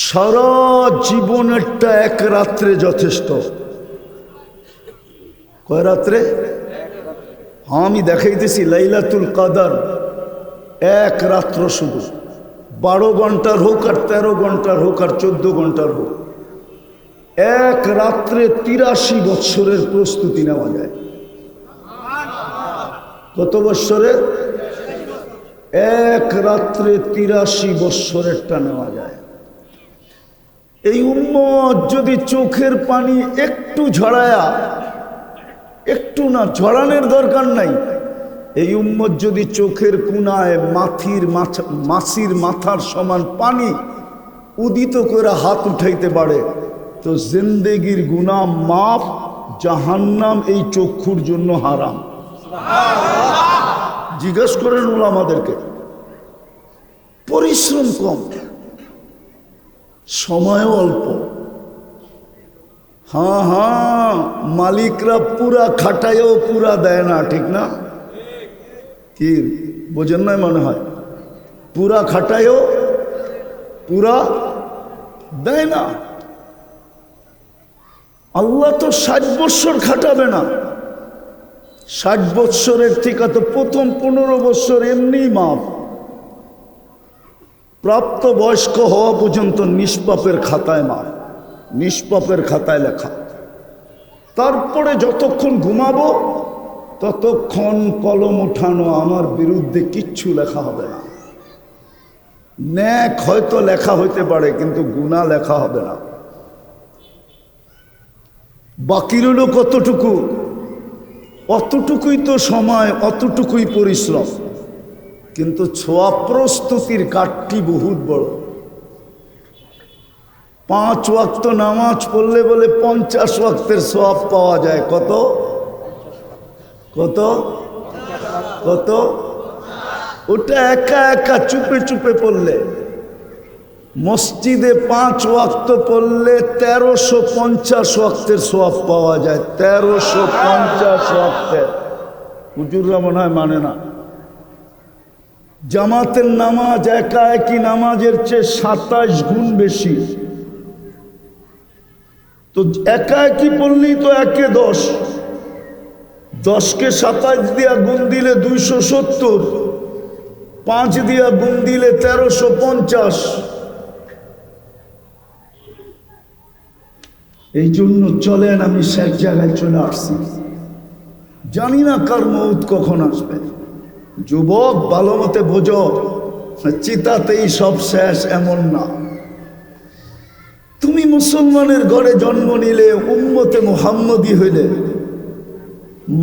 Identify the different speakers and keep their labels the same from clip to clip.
Speaker 1: সারা জীবনেরটা এক রাত্রে যথেষ্ট। কয় রাত্রে? হ্যাঁ, আমি দেখাইতেছি লাইলাতুল কাদার এক রাত্র, শুধু 12 ঘন্টার হোক আর 13 ঘন্টার হোক আর 14 ঘন্টার হোক, এক রাত্রে 83 বৎসরের প্রস্তুতি নেওয়া যায়। কত বৎসরের? এক রাত্রে 83 বৎসরেরটা নেওয়া যায়। এই উম্মত যদি চোখের পানি একটু ঝরায়া, একটু না, ঝরানোর দরকার নাই, এই উম্মত যদি চোখের কোনায় মাছির মাথার সমান পানি উদিত করে হাত উঠাইতে পারে, তো জিন্দেগির গুনাহ মাফ, জাহান্নাম এই চক্ষুর জন্য হারাম। জিজ্ঞেস করেন ওলামাদেরকে। পরিশ্রম কম, সময়ও অল্প। হ্যাঁ হ্যাঁ, মালিকরা পুরা খাটায়ও পুরা দেয় না, ঠিক না? কি বোঝেন না? মনে হয় পুরা খাটায়ও পুরা দেয় না। আল্লাহ তো 60 বৎসর খাটাবে না। 60 বৎসরের থেকে তো প্রথম 15 বৎসর এমনি মাপ। প্রাপ্ত বয়স্ক হওয়া পর্যন্ত নিষ্পাপের খাতায় মাপ, নিষ্পাপের খাতায় লেখা। তারপরে যতক্ষণ ঘুমাবো ততক্ষণ কলম উঠানো, আমার বিরুদ্ধে কিচ্ছু লেখা হবে না। ন্যাক হয়তো লেখা হইতে পারে, কিন্তু গুনাহ লেখা হবে না। বাকি রইল কতটুকু? অতটুকুই তো সময়, অতটুকুই পরিশ্রম, কিন্তু ছোয়া প্রস্তুতির কাঠটি বহুত বড়। 5 ওয়াক্ত নামাজ পড়লে বলে 50 ওয়াক্তের সওয়াব পাওয়া যায়। কত কত কত? ওটা একা একা চুপে চুপে পড়লে। মসজিদে 5 ওয়াক্ত পড়লে 1350 ওয়াক্তের সওয়াব পাওয়া যায়। 1350 ওয়াক্তের। হুজুররা মনে হয় মানে না। জামাতের নামাজ একা একই নামাজের চেয়ে 27 গুণ বেশি। তো একা একই পড়লেই তো 1 এ 10, 10কে 27 দিয়া গুণ দিলে 270, 5 দিয়া গুণ দিলে 1350। এই জন্য চলেন, আমি শেষ জায়গায় চলে আসছি। জানি না কার মউত কখন আসবে। যুবক, ভালো মতে বোঝো, চিতাতেই সব শেষ এমন না। তুমি মুসলমানের ঘরে জন্ম নিলে, উম্মতে মুহাম্মদী হইলে,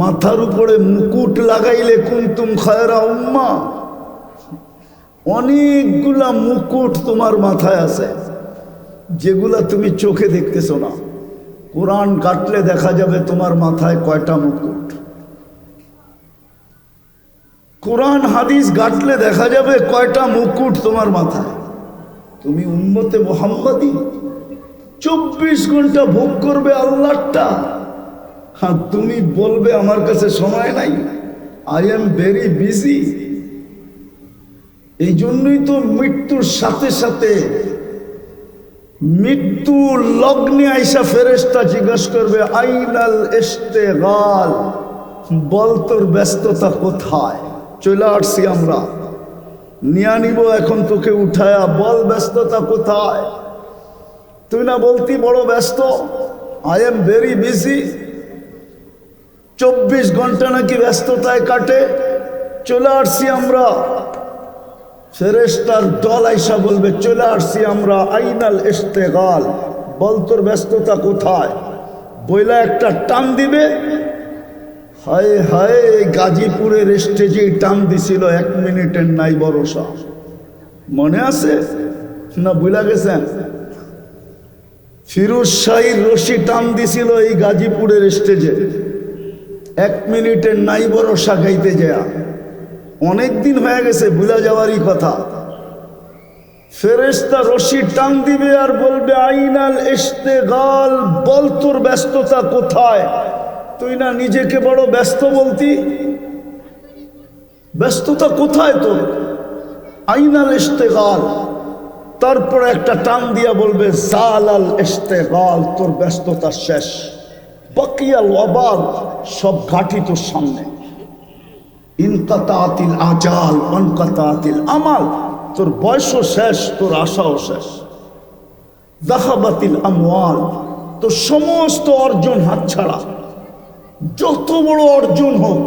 Speaker 1: মাথার উপরে মুকুট লাগাইলে কুনতুম খায়রা উম্মাহ। অনেকগুলা মুকুট তোমার মাথায় আছে, যেগুলা তুমি চোখে দেখতেছ না। কোরআন কাটলে দেখা যাবে তোমার মাথায় কয়টা মুকুট। কোরআন হাদিস ঘাটলে দেখা যাবে কয়টা মুকুট তোমার মাথায়। তুমি উম্মতে মুহাম্মদী, 24 ঘন্টা ভোগ করবে আল্লাহটা। হ্যাঁ, তুমি বলবে আমার কাছে সময় নাই, আই এম ভেরি বিজি। এই জন্যই তো মৃত্যুর সাথে সাথে, মৃত্যুর লগ্নে আইসা ফেরেশতা জিজ্ঞাসা করবে আইনাল ইশতিগাল, বল তোর ব্যস্ততা কোথায়? চলে আসছি আমরা, নিয়ে নিব এখন তোকে উঠায়া, বল ব্যস্ততা কোথায়? তুই না বলতি বড় ব্যস্ত, আই এম ভেরি বিজি। 24 ঘন্টা নাকি ব্যস্ততায় কাটে। চলে আসছি আমরা। ফেরেশতার দল আইসা বলবে চলে আসছি আমরা, আইনাল ইশতিগাল, বল তোর ব্যস্ততা কোথায়? বইলা একটা টান দিবে। হায় হায়, গাজীপুরের স্টেজে টান দিছিল 1 মিনিটের নাই ভরসা। মনে আছে না ভুলা গেছেন? ফিরোজ শাহীর রশি টান দিছিল এই গাজীপুরের স্টেজে, 1 মিনিটের নাই ভরসা গাইতে যায়। অনেক দিন হয়ে গেছে, ভুলা যাওয়ারই কথা। ফেরেশতা রশি টান দিবে আর বলবে আইনাল ইশতিগাল, বল তোর ব্যস্ততা কোথায়? তুই না নিজেকে বড় ব্যস্ত বলতি, ব্যস্ততা কোথায় তোর? আইনাল ইশতিগাল। তারপরে একটা টান দিয়া বলবে জালাল ইশতিগাল, তোর ব্যস্ততা শেষ, বাকিয়াল ওয়াবাল, সব ঘাটি তোর সামনে, ইনকাতাতিল আজাল ওয়ানকাতাতিল আমাল, তোর বয়সও শেষ, তোর আশাও শেষ, যাহাবাতিল আমওয়াল, তোর সমস্ত অর্জন হাতছাড়া। যত বড় অর্জন হোক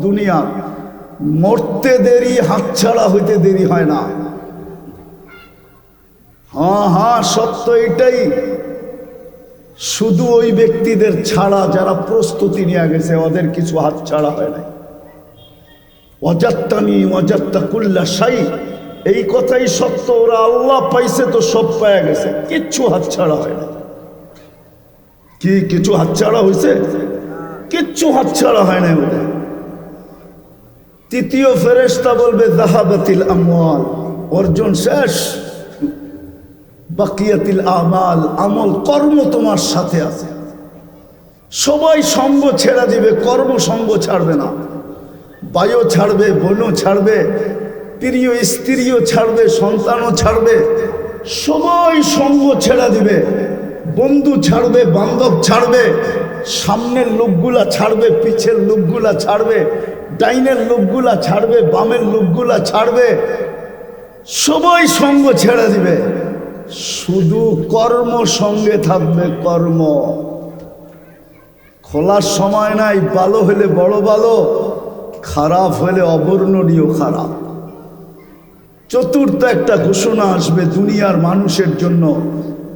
Speaker 1: দুনিয়া, মরতে দেরি, হাতছাড়া হইতে দেরি হয় না। হ্যাঁ হ্যাঁ, সত্য এটাই। শুধু ওই ব্যক্তিদের ছাড়া যারা প্রস্তুতি নিয়ে গেছে, ওদের কিছু হাতছাড়া হয় নাই। ওয়াজাত্তানি ওয়াজাত্তা কুল্লা শাই, এই কথাই সত্য। ওরা আল্লাহ পাইছে তো সব পায়া গেছে, কিচ্ছু হাতছাড়া হয় না। কি কিছু হাতছাড়া হয়েছে? কিচ্ছু হাতছাড়া হয় না ওদের। তৃতীয় ফেরেশতা বলবে যাহাবাতিল আমওয়াল, অর্জন শেষ, বাকিয়াতিল আমাল, আমল কর্ম তোমার সাথে আছে। সবাই সঙ্গ ছেড়ে দিবে, কর্ম সঙ্গ ছাড়বে না। ভাইও ছাড়বে, বোনও ছাড়বে, প্রিয় স্ত্রীও ছাড়বে, সন্তানও ছাড়বে, সবাই সঙ্গ ছেড়ে দিবে। বন্ধু ছাড়বে, বান্ধব ছাড়বে, সামনের লোকগুলা ছাড়বে, পিছের লোকগুলা ছাড়বে, ডাইনের লোকগুলা ছাড়বে, বামের লোকগুলা ছাড়বে, সবাই সঙ্গ ছেড়ে দিবে। শুধু কর্ম সঙ্গে থাকবে, কর্ম। খোলার সময় নাই, ভালো হলে বড় ভালো, খারাপ হলে অবর্ণনীয় খারাপ। চতুর্থ একটা ঘোষণা আসবে দুনিয়ার মানুষের জন্য,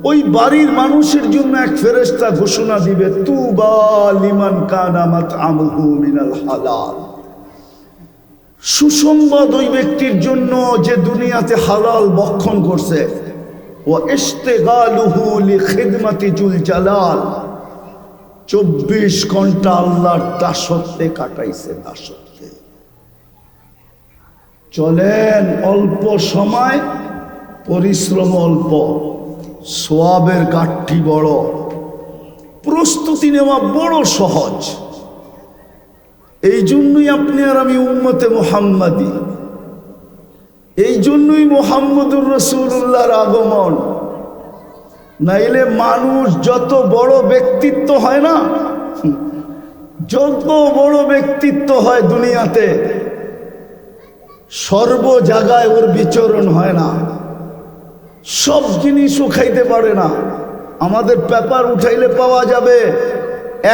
Speaker 1: ওই বাড়ির মানুষের জন্য এক ফেরেশতা ঘোষণা দিবে, তুবা লিমান কানা মাতআমুহু মিনাল হালাল। সুসংবাদ ওই ব্যক্তির জন্য যে দুনিয়াতে হালাল ভক্ষণ করছে। ও ইশতিগালুহু লিখিদমাতি জুল জালাল, 24 ঘন্টা আল্লাহর দাসত্বে কাটাইছে, দাসত্বে। চলেন অল্প সময়, পরিশ্রম অল্প, সওয়াবের কাঠটি বড়, প্রস্তুতি নেওয়া বড় সহজ। এই জন্যই আপনি আর আমি উম্মতে মুহাম্মাদি, এই জন্যই মুহাম্মদুর রাসূলুল্লাহর আগমন। নাইলে মানুষ যত বড় ব্যক্তিত্ব হয় না, যত বড় ব্যক্তিত্ব হয় দুনিয়াতে, সর্ব জায়গায় ওর বিচরণ হয় না, সব জিনিসও খাইতে পারে না। আমাদের পেপার উঠাইলে পাওয়া যাবে,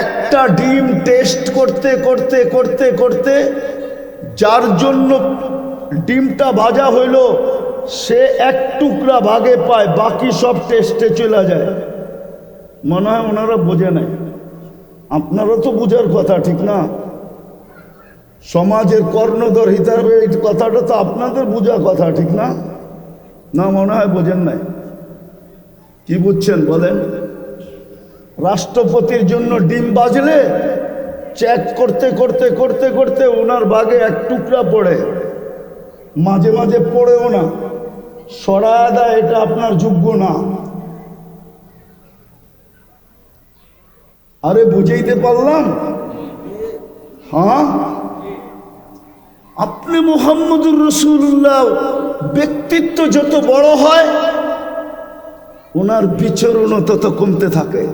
Speaker 1: একটা ডিম টেস্ট করতে করতে করতে করতে যার জন্য ডিমটা ভাজা হইল, সে এক টুকরা ভাগে পায়, বাকি সব টেস্টে চলে যায়। মনে হয় ওনারা বোঝে নাই। আপনারা তো বোঝার কথা, ঠিক না? সমাজের কর্ণধর হিসাবে এই কথাটা তো আপনাদের বোঝার কথা, ঠিক না? না, মনে হয় বোঝেন নাই। কি বুঝছেন বলেন? রাষ্ট্রপতির জন্য ডিম বাজলে চেক করতে করতে করতে করতে ওনার ভাগে এক টুকরা পড়ে, মাঝে মাঝে পড়েও না, সরায়া দেয়, এটা আপনার যোগ্য না। আরে বুঝাইতে পারলাম? হ্যাঁ, আপনি মুহাম্মদুর রাসূলুল্লাহ ব্যক্তিত্ব যত বড় হয়, ওনার বিচরণও তত কমতে থাকে।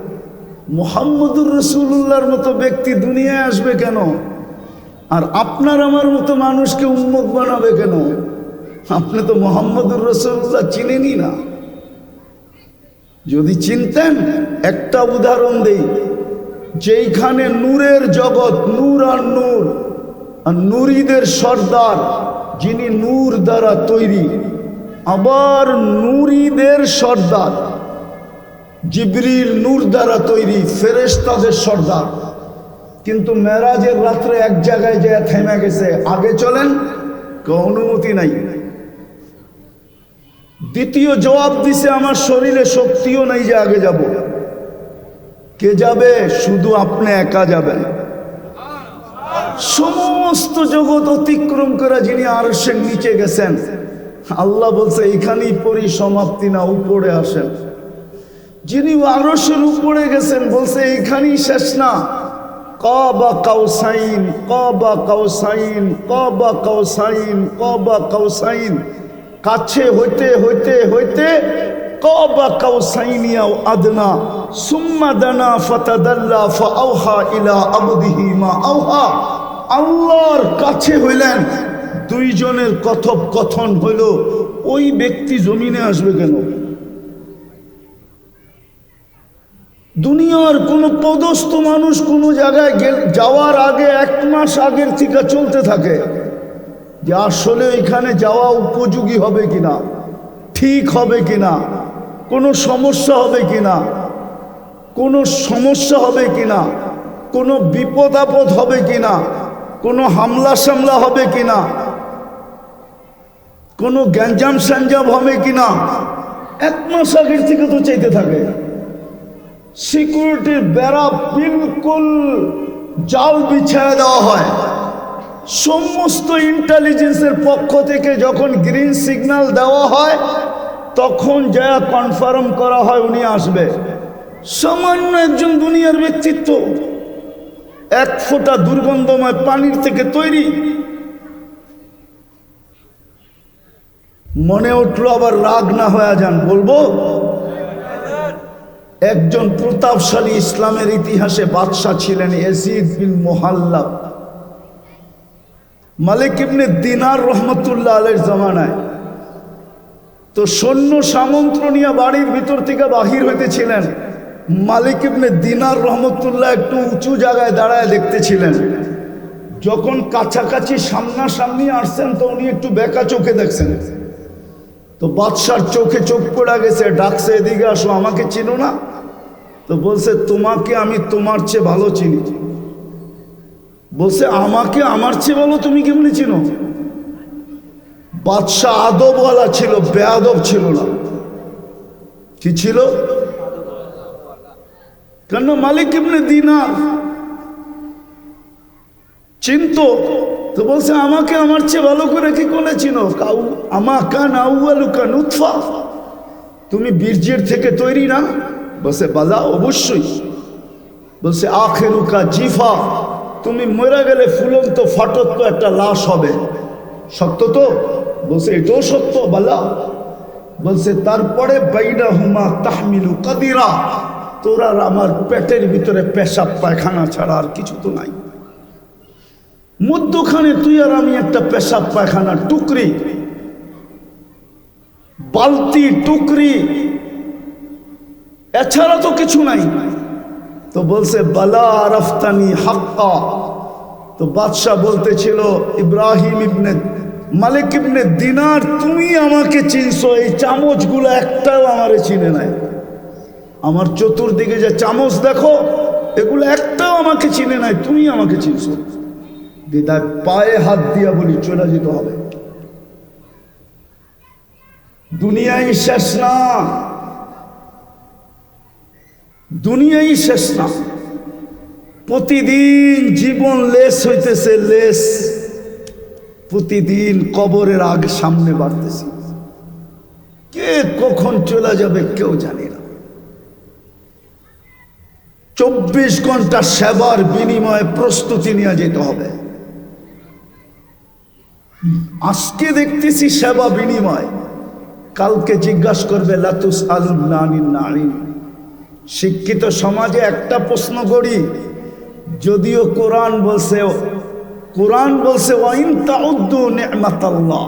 Speaker 1: মুহাম্মদুর রাসূলুল্লাহর মতো ব্যক্তি দুনিয়ায় আসবে কেন? আর আপনার আমার মতো মানুষকে উম্মত বানাবে কেন? আপনি তো মুহাম্মদুর রাসূলুল্লাহ চিনেনই না। যদি চিনতেন, একটা উদাহরণ দেই, যেইখানে নূরের জগৎ, নূর আর নূর, আর নূরীদের সর্দার যিনি নূর দ্বারা তৈরি, আবার নূরীদের সর্দার জিবরিল নূর দ্বারা তৈরি, ফেরেশতাদের সর্দার। কিন্তু মেরাজের রাত্রে এক জায়গায় যে থেমে গেছে, আগে চলেন, অনুমতি নাই। দ্বিতীয় জবাব দিছে, আমার শরীরে শক্তিও নাই যে আগে যাব। কে যাবে? শুধু আপনি একা যাবেন। সমস্ত জগৎ অতিক্রম করে যিনি আরশের নিচে গেছেন, আল্লাহ বলছে এইখানেই পরিসমাপ্তি না, উপরে আসেন। যিনি আরশের উপরে গেছেন বলছে এইখানেই শেষ না, কাবা কাউসাইন, কাবা কাউসাইন, কাবা কাউসাইন, কাবা কাউসাইন, কাছে হইতে হইতে হইতে কাবা কাউসাইনি আও আদনা সুম্মা দানা ফাতাদাল্লা ফাআওহা ইলা আবদিহি মা আওহা। আল্লাহর কাছে হইলেন, দুইজনের কথোপকথন হইল, ওই ব্যক্তি জমিনে আসবে কেন? দুনিয়ার কোন পদস্থ মানুষ কোন জায়গায় যাওয়ার আগে 1 মাস আগের থেকে চলতে থাকে যে আসলে এখানে যাওয়া উপযোগী হবে কিনা, ঠিক হবে কিনা, কোনো সমস্যা হবে কিনা, কোনো সমস্যা হবে কিনা, কোনো বিপদ আপদ হবে কিনা, কোনো হামলা সামলা হবে কিনা, কোনো গ্যাঞ্জাম স্যাঞ্জাম হবে কিনা, 1 মাস আগের থেকে তো চাইতে থাকে। সিকিউরিটির বেড়া বিলকুল জাল বিছায় দেওয়া হয়। সমস্ত ইন্টেলিজেন্সের পক্ষ থেকে যখন গ্রিন সিগন্যাল দেওয়া হয় তখন যা কনফার্ম করা হয় উনি আসবে। সামান্য একজন দুনিয়ার ব্যক্তিত্ব, 1 ফোঁটা দুর্গন্ধময় পানির থেকে তৈরি। মনে উঠলো আবার রাগ না হয়ে যান, বলবো একজন প্রতাপশালী ইসলামের ইতিহাসে বাদশাহ ছিলেন ইয়াজিদ বিন মুহাল্লাব। মালিক ইবনে দিনার রহমতুল্লাহ আলাইহির জামানায় তো সৈন্য সামন্ত নিয়ে বাড়ির ভিতর থেকে বাহির হইতেছিলেন। মালিক ইবনে দিনার রহমতুল্লাহ একটু উঁচু জায়গায় দাঁড়ায় দেখতেছিলেন। যখন কাছাকাছি সামনাসামনি আসছেন তো উনি একটু বেঁকা চোখে দেখছেন। তো বাদশার চোখে চোখ পড়া গেছে, ডাকছে এদিকে আসো, আমাকে চিনো না? তো বলছে তোমাকে আমি তোমার চেয়ে ভালো চিনি। বলছে আমাকে আমার চেয়ে ভালো তুমি কেমনি চিনো? বাদশাহ আদবওয়ালা ছিল, বেয়াদব ছিল না। কি ছিল? কেন? মালিক ইবনে দিনার চিনতো। তো বলছে আমাকে আমার চেয়ে ভালো করে কি করে চিনো? আমা কান আউয়ালুকা নুতফা, তুমি বীর্যের থেকে তৈরি না? বলছে বালা, অবশ্যই। বলছে আখিরুকা জিফা, তুমি মরে গেলে ফুলন্ত ফাটত একটা লাশ হবে, সত্য তো? বলছে এটাও সত্য। বালা। বলছে তারপরে বাইনাহুমা তাহমিলু কাদিরা, তোর আর আমার পেটের ভিতরে পেশাব পায়খানা ছাড়া আর কিছু তো নাই। মধ্যখানে তুই আর আমি একটা পেশাব পায়খানা টুকরি, বালতি টুকরি, এছাড়া তো কিছু নাই। তো বলছে বালা আরাফতানি হাক্কা। তো বাদশাহ বলতেছিল ইব্রাহিম ইবনে মালিক ইবনে দিনার, তুমি আমাকে চিনছো, এই চামচগুলো একটাও আমারে চিনে নাই। আমার চতুর্দিকে যে চামচ দেখো এগুলো একটাও আমাকে চিনে নাই, তুমি আমাকে চিনছো। দিদার পায়ে হাত দিয়া বলি চলে যেতে হবে। দুনিয়াই শেষ না, দুনিয়াই শেষ না। প্রতিদিন জীবন লেস হইতেছে, লেস। প্রতিদিন কবরের আগে সামনে বাড়তেছি। কে কখন চলে যাবে কেউ জানে না। 24 ঘন্টা সেবার বিনিময়ে প্রস্তুতি নিয়ে যেতে হবে। আজকে দেখতেছি সেবা বিনিময়, কালকে জিজ্ঞাসা করবে লাতুস আলুন আনিন নাঈম। শিক্ষিত সমাজে একটা প্রশ্ন করি, যদিও কোরআন বলছে ওয়াইন তাউদ্দু নি'মাতাল্লাহ,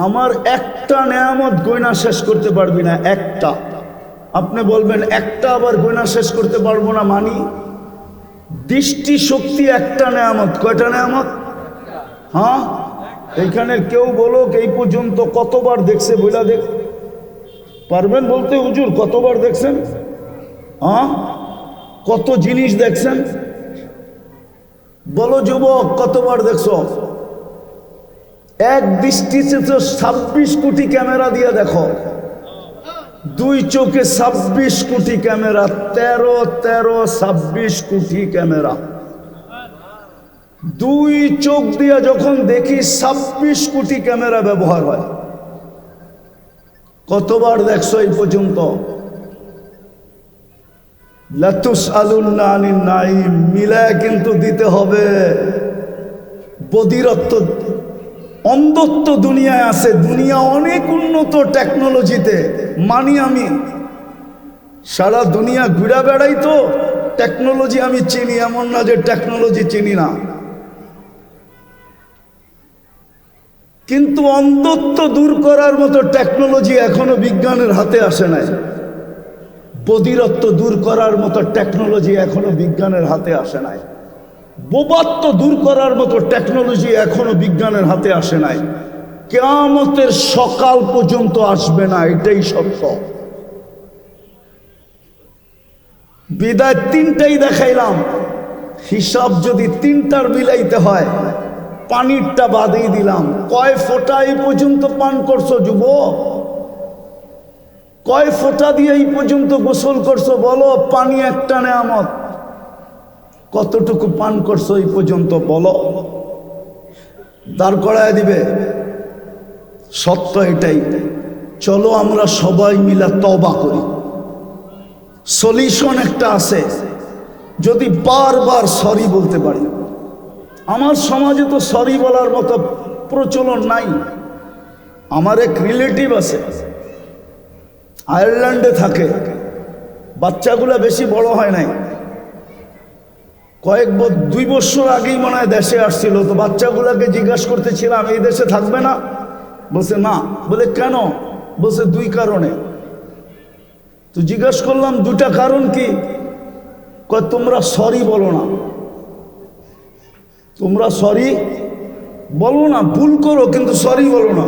Speaker 1: আমার একটা নেয়ামত গয়না শেষ করতে পারবি না, একটা। আপনি বলবেন একটা আবার গয়না শেষ করতে পারবো না মানি? দৃষ্টি শক্তি একটা নেয়ামত। কয়টা নেয়ামত? হ্যাঁ, এইখানে কেউ বলুক এই পর্যন্ত কতবার দেখছে, বইলা দেখ পারবেন বলতে? হুজুর কতবার দেখছেন? হ্যাঁ, কত জিনিস দেখছেন? বলো যুবক কতবার দেখছো? এক দৃষ্টিতে তো 26 কোটি ক্যামেরা দিয়ে দেখো, 2 চোখে 26 কোটি ক্যামেরা, 26 কোটি ক্যামেরা। 2 চোখ দিয়ে যখন দেখি 26 কোটি ক্যামেরা ব্যবহার হয়। কতবার দেখছো এই পর্যন্ত? লাতুসআলুন্না আনিন নাঈম, মিলায় কিন্তু দিতে হবে। বদিরত্ব অন্ধত্ব দুনিয়ায় আছে। দুনিয়া অনেক উন্নত টেকনোলজিতে, মানি আমি। সারা দুনিয়া ঘুরে বেড়াই তো টেকনোলজি আমি চিনি, এমন না যে টেকনোলজি চিনি না। কিন্তু অন্ধত্ব দূর করার মতো টেকনোলজি এখনো বিজ্ঞানের হাতে আসে নাই। বধিরত্ব দূর করার মতো টেকনোলজি এখনো বিজ্ঞানের হাতে আসে নাই। বোবাত্ব দূর করার মতো টেকনোলজি এখনো বিজ্ঞানের হাতে আসে নাই। কিয়ামতের সকাল পর্যন্ত আসবে না, এটাই সত্য। বিদায় তিনটাই দেখাইলাম, হিসাব যদি তিনটার মিলাইতে হয় পানিরটা বাদেই দিলাম। কয় ফোঁটা এই পর্যন্ত পান করছো যুবক? কয় ফোঁটা দিয়ে এই পর্যন্ত গোসল করছো বলো? পানি একটা নেয়ামত। কতটুকু পান করছো এই পর্যন্ত বলো? দাঁড় করায় দিবে। সত্য এটাই। চলো আমরা সবাই মিলে তওবা করি। সলিউশন একটা আছে, যদি বারবার সরি বলতে পারি। আমার সমাজে তো সরি বলার মতো প্রচলন নাই। আমার এক রিলেটিভ আছে, আয়ারল্যান্ডে থাকে। বাচ্চাগুলা বেশি বড় হয় নাই, দুই বছর আগেই মনে হয় দেশে আসছিল। তো বাচ্চাগুলাকে জিজ্ঞাসা করতেছিলাম এই দেশে থাকবে না? বলছে না। বলে কেন? বলছে দুই কারণে। তো জিজ্ঞাসা করলাম দুটা কারণ কি? কয় তোমরা সরি বলো না। তোমরা সরি বলো না, ভুল করো কিন্তু সরি বলো না।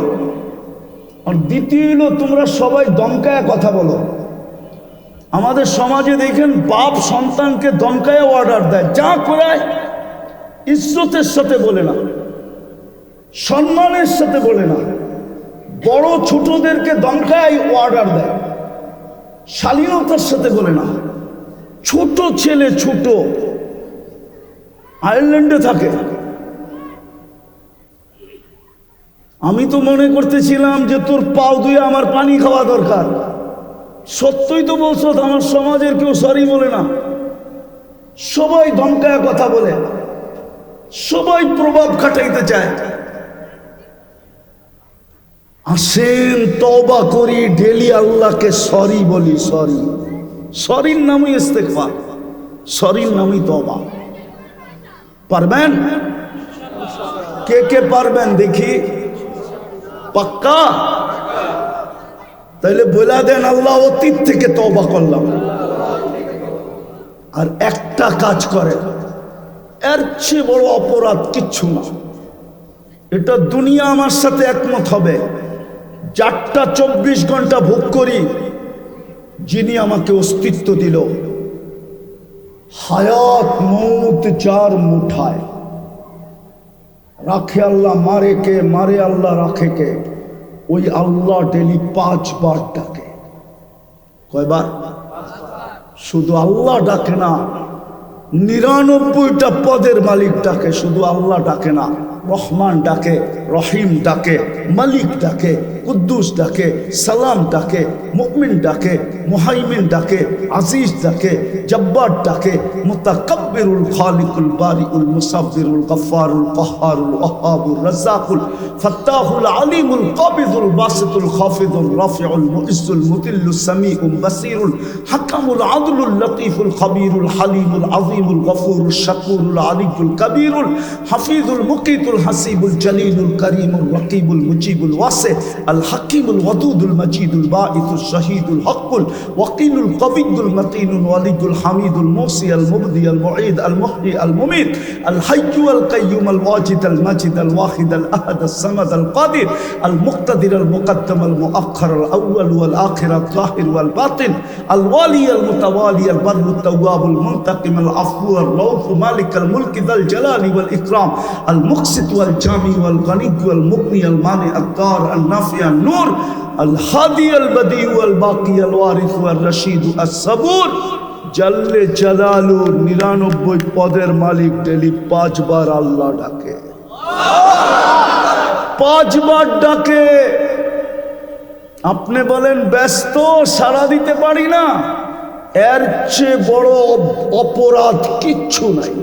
Speaker 1: আর দ্বিতীয় হলো তোমরা সবাই দমকায় কথা বলো। আমাদের সমাজে দেখেন বাপ সন্তানকে দমকায় অর্ডার দেয়, যা করায় ইজ্জতের সাথে বলে না, সম্মানের সাথে বলে না। বড় ছোটদেরকে দমকায় অর্ডার দেয়, শালীনতার সাথে বলে না। ছোট ছেলে, ছোট, আয়ারল্যান্ডে থাকে। আমি তো মনে করতেছিলাম যে তোর পাও ধুয়ে আমার পানি খাওয়া দরকার। সত্যই তো বলছো, আমার সমাজের কেউ সরি বলে না, সবাই ধমকায় কথা বলে, সবাই প্রভাব খাটাইতে চায়। আসেন তওবা করি, ডেলি আল্লাহকে সরি বলি। সরি, সরির নামই ইস্তেগফার, সরির নামই তওবা। পারবেন? কে কে পারবেন দেখি? পাক্কা? তাইলে বলে দেন আল্লাহ অতীত থেকে তওবা করলাম। আর একটা কাজ করে, এর চেয়ে বড় অপরাধ কিচ্ছু না। এটা দুনিয়া আমার সাথে একমত হবে। 4টা 24 ঘন্টা ভোগ করি যিনি আমাকে অস্তিত্ব দিল। হায়াত মৌত যার মুঠায়, রাখে আল্লাহ মারে কে, মারে আল্লাহ রাখে কে। ওই আল্লাহ ডেলি 5 বার ডাকে। কয়বার? শুধু আল্লাহ ডাকে না, 99টা পদের মালিক ডাকে, শুধু আল্লাহ ডাকে না। রহমান ডাকে, রহিম ডাকে, মালিক ডাকে, কুদ্দুস ডাকে, সালাম ডাকে, মুমিন ডাকে, মুহাইমিন ডাকে, আজিজ ডাকে, জব্বার ডাকে, মুতাকাব্বিরুল খালিকুল বারিউল মুসাব্বিরুল গফফারুল কাহ্হারুল ওয়াহ্হাবুর রাজ্জাকুল ফাত্তাহুল আলিমুল কাবিদুল বাসিতুল খাফিদুল রাফিউল মুইজ্জুল মুতিল্লুস সামিউল বাসিরুল হাকামুল আদলুল লতীফুল খবীরুল হালিমুল আযীমুল গফুরুল শাকুরুল আলিয়ুল কবীরুল হাফিজুল মুকিতুল হাসিবুল জলিলুল করিমুল রকিবুল মুজিবুল ওয়াসি আল হাকিমুল ওয়াদুদুল মজিদুল বাঈসুল শহীদুল হকুল ওয়াকিলুল কবিয়ুল মতিনুল ওয়ালিদুল হামিদুল মুসি আল মুবদি আল মুঈদ আল মুহয়ি আল মুমীত আল হাইয়্যু আল কাইয়্যুম আল ওয়াজিদ আল মাজিদ আল ওয়াহিদ আল আহাদ আল সামাদ আল কাদির আল মুক্তাদির আল মুকদ্দম আল মুআখ্খার আল আউয়াল ওয়াল আখির আল যাহির ওয়াল বাতিন আল ওয়ালি আল মুতাওয়ালি আল বাররু التواب المنتقم العفو الرؤوف مالك الملك ذا الجلال والإكرام المقسط والجامع والغني والمغني المانع الضار النافع النور الهادي البديع والباقي الوارث والرشيد الصبور جل جلاله 99 পদের মালিক ডেলি 5 বার আল্লাহ ডাকে। 5 বার ডাকে। আপনি বলেন ব্যস্ত, সাড়া দিতে পারি না। এর চেয়ে বড় অপরাধ কিচ্ছু নাই।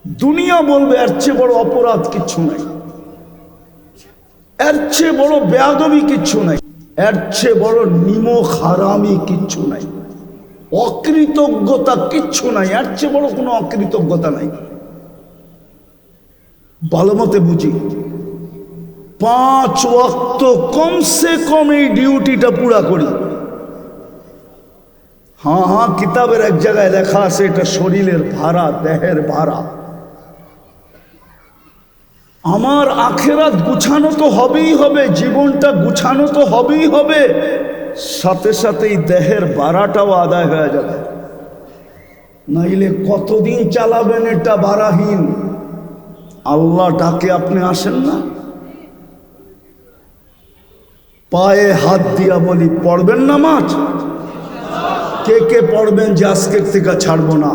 Speaker 1: দুনিয়া বলবে এর চেয়ে বড় অপরাধ কিচ্ছু নাই। এর চেয়ে বড় বেয়াদবি কিচ্ছু নাই, এর চেয়ে বড় নিমক হারামি কিচ্ছু নাই, অকৃতজ্ঞতা কিচ্ছু নাই, এর চেয়ে বড় কোনো অকৃতজ্ঞতা নাই। ভালো মতে বুঝি, 5 ওয়াক্ত কমসে কম এই ডিউটিটা পুরা করি। হ্যাঁ, কিতাবের এক জায়গায় লেখা আছে এটা শরীরের ভাড়া, দেহের ভাড়া। আমার আখেরাত গুছানো তো হবেই হবে, জীবনটা গুছানো তো হবেই হবে, সাথে সাথেই দেহের ভাড়াটাও আদায় হয়ে যাবে। নাইলে কতদিন চালাবেন এটা ভাড়াহীন? আল্লাহ ডাকে আপনি আসেন না। পায়ে হাত দিয়া বলি, পড়বেন নামাজ? কে কে পড়বেন যে আজকের থেকে ছাড়বো না?